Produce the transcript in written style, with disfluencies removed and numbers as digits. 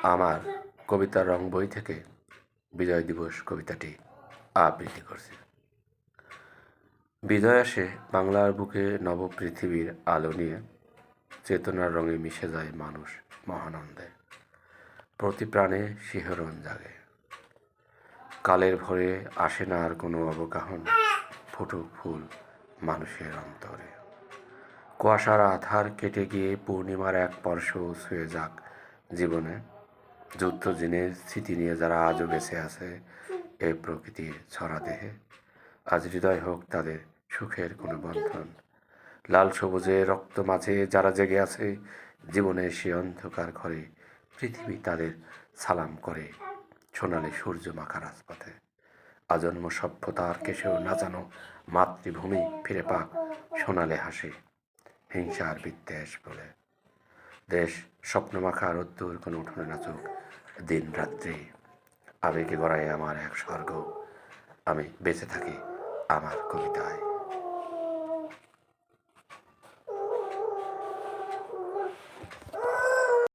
আমার কবিতার রং বই থেকে বিজয় দিবস কবিতাটি আবৃত্তি করছি। বিজয় আসে বাংলার বুকে নব পৃথিবীর আলো নিয়ে, চেতনার রঙে মিশে যায় মানুষ মহানন্দে, প্রতি প্রাণে শিহরণ জাগে। কালের ভরে আসে না আর কোনো অবগাহন, ফুটুক ফুল মানুষের অন্তরে। কুয়াশার আধার কেটে গিয়ে পূর্ণিমার এক স্পর্শ ছুঁয়ে যাক জীবনে। যুদ্ধ দিনের স্মৃতি নিয়ে যারা আজও বেঁচে আছে এই প্রকৃতির ছড়া দেহে, আজ হৃদয় হোক তাদের সুখের কোনো বন্ধন। লাল সবুজে রক্ত মাঝে যারা জেগে আছে জীবনের সে অন্ধকার ঘরে, পৃথিবী তাদের সালাম করে সোনালি সূর্য মাখা রাজপথে। আজন্ম সভ্যতার কেশেও না জানো মাতৃভূমি ফিরে পাক সোনালে হাসি, হিংসার বিদ্বেষ বলে। দেশ স্বপ্নমাখা রোদ্দুর কোনো উঠোনে নাচুক দিন রাত্রি, আবেগে গড়ায় আমার এক স্বর্গ, আমি বেঁচে থাকি আমার কবিতায়।